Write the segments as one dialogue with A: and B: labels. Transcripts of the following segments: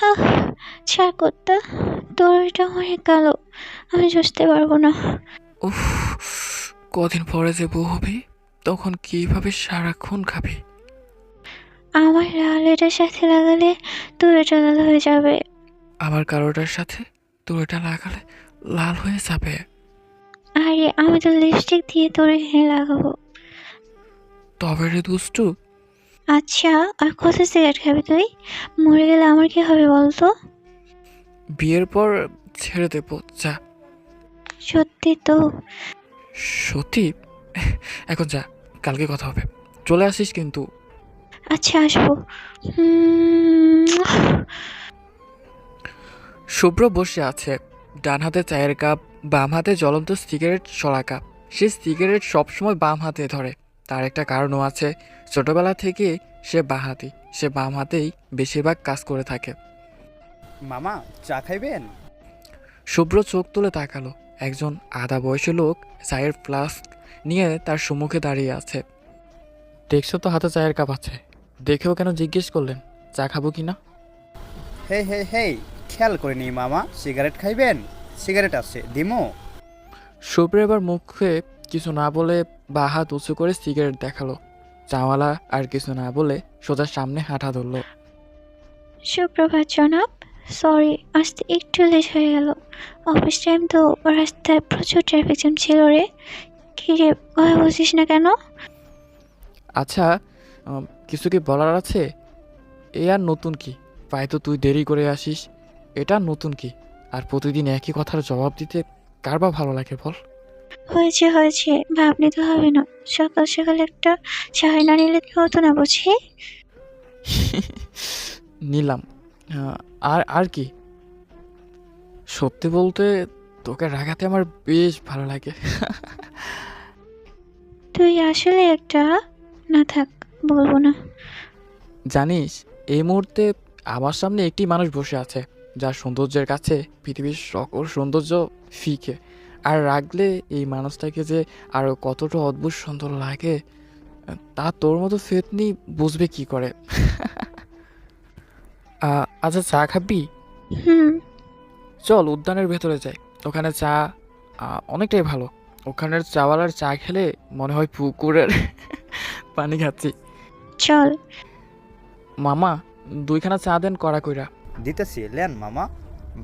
A: আহ! ছাড় কুত্তা, তোর এটা অনেক কালো, আমি চুষতে পারবো না।
B: উফ, কদিন পরে যে বউ হবি, তখন কিভাবে সারাক্ষণ খাবি?
A: আমার লাল এটার সাথে লাগালে তোর এটা লাল হয়ে যাবে।
B: আমার কারোটার সাথে তোর এটা লাগালে লাল হয়ে যাবে।
A: আরে আমি তো লিপস্টিক দিয়ে তোর এখানে লাগাবো।
B: তবে রে দুষ্টু,
A: আচ্ছা, আর কত সিগারেট খাবি তুই? মরে গেলে আমার কি হবে বলতো?
B: বিয়ের পর ছেড়ে দেবো যা।
A: সত্যি তো?
B: সত্যি? এখন যা, কালকে কথা হবে। চলে আসিস কিন্তু।
A: আচ্ছা, আসবো। উম,
B: শুভ্র বসে আছে, ডান হাতে চায়ের কাপ, বাম হাতে জ্বলন্ত সিগারেট সরা কাপ। সে সিগারেট সবসময় বাম হাতে ধরে, তার একটা কারণও আছে। ছোটবেলা থেকে সে বাঁহাতি, সে বাম হাতেই বেশিরভাগ কাজ করে থাকে।
C: মামা, চা খাইবেন?
B: শুভ্র চোখ তুলে তাকালো। একজন আধা বয়সী লোক চায়ের ফ্লাস্ক নিয়ে তার সম্মুখে দাঁড়িয়ে আছে। দেখছো তো হাতে চায়ের কাপ আছে, দেখেও কেন জিজ্ঞেস করলেন চা খাবো কি না?
C: হে হে হে, খেয়াল করিনি মামা, সিগারেট খাইবেন? সিগারেট আছে, দিমো?
B: শুভ্র এবার মুখে কিছু না বলে বা হাত উঁচু করে সিগারেট দেখালো। চাওয়ালা আর কিছু না বলে সোজা সামনে হাঁটা ধরলো।
A: সুপ্রভাত জনাব। সরি, আসতে একটু লেট হয়ে গেল। অফিস টাইম তো, রাস্তায় প্রচুর ট্রাফিক জ্যাম ছিল রে। কি রে, কথা বলছিস না কেন?
B: আচ্ছা, কিছু কি বলার আছে? এ আর নতুন কি? প্রায় তো তুই দেরি করে আসিস, এটা নতুন কি? আর প্রতিদিন একই কথার জবাব দিতে কার বা ভালো লাগে বল?
A: হয়েছে হয়েছে, ভাব নিতে হবে না। সকাল সকাল একটা চায় না নিলে কি হতো না বুঝি?
B: নিলাম। আহ, আর আর কি? সত্যি বলতে তোকে রাগাতে আমার বেশ ভালো লাগে।
A: তুই আসলে একটা, না থাক, বলবো না।
B: জানিস, এই মুহূর্তে আমার সামনে একটি মানুষ বসে আছে যার সৌন্দর্যের কাছে পৃথিবীর সকল সৌন্দর্য ফিকে। আর রাগলে এই মানুষটাকে যে আরো কতটা অদ্ভুত সুন্দর লাগে, তা তোর মতো ফেতনি বুঝবে কি করে? আচ্ছা, চা খাবি?
A: হুম।
B: চল উদ্যানের ভেতরে যাই, ওখানে চা অনেকটাই ভালো। ওখানের চাওয়ালার চা খেলে মনে হয় পুকুরের পানি খাচ্ছি।
A: চল।
B: মামা, দুইখানা চা দেন কড়া কইরা।
C: দিতেছি, লেন মামা।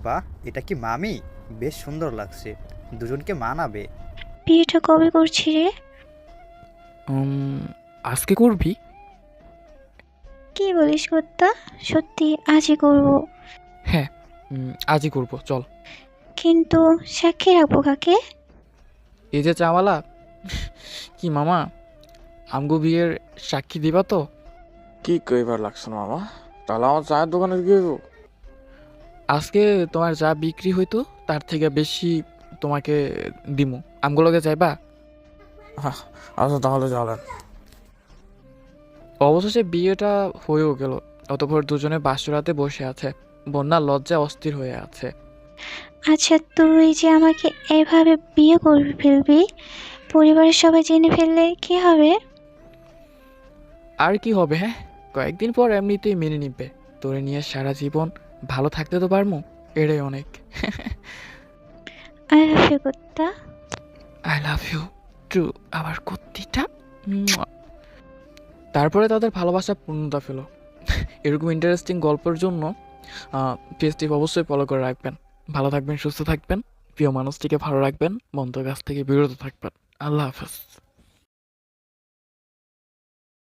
C: বাহ, এটা কি মামি? বেশ সুন্দর লাগছে, দুজনকে মানাবে।
A: বিয়েটা কবে করছি রে?
B: উম, আজকে করবি?
A: কি বলিস কর্তা? সত্যি আজই করবো?
B: হ্যাঁ, আজই করব, চল।
A: কিন্তু সাক্ষী রাখবো কাকে?
B: এই যে চাওয়ালা, কি মামা, আমগো বিয়ের সাক্ষী দিবা তো?
D: কি কইবার লাগছে মামা? তাহলে আমার চায়ের দোকানে গিয়ে গো।
B: আজকে তোমার যা বিক্রি হইতো তার থেকে বেশি তোমাকে দিমু। আমগুলোকে যাইবা?
D: আচ্ছা তাহলে চলেন।
B: অবশেষে বিয়েটা হয়েও গেল। অতঃপর দুজনে বাসরাতে বসে আছে। বন্যা লজ্জায় অস্থির হয়ে আছে।
A: আচ্ছা, তুই যে আমাকে এভাবে বিয়ে করবি ফেলবি, পরিবারের সবাই জেনে ফেললে কি হবে?
B: আর কি হবে? হ্যাঁ, কয়েকদিন পর এমনিতেই মেনে নিবে। তোরে নিয়ে সারা জীবন ভালো থাকতে তো পারমু, এটাই অনেক।
A: আই লাভ ইউ কুত্তা।
B: আই লাভ ইউ টু, আমার কুত্তিটা। মুয়া। তারপরে তাদের ভালোবাসা পূর্ণতা পেল। এরকম ইন্টারেস্টিং গল্পের জন্য পেজটি অবশ্যই ফলো করে রাখবেন। ভালো থাকবেন, সুস্থ থাকবেন, প্রিয় মানুষটিকে ভালো রাখবেন, মন্দ কাছ থেকে বিরত থাকবেন। আল্লাহ হাফেজ।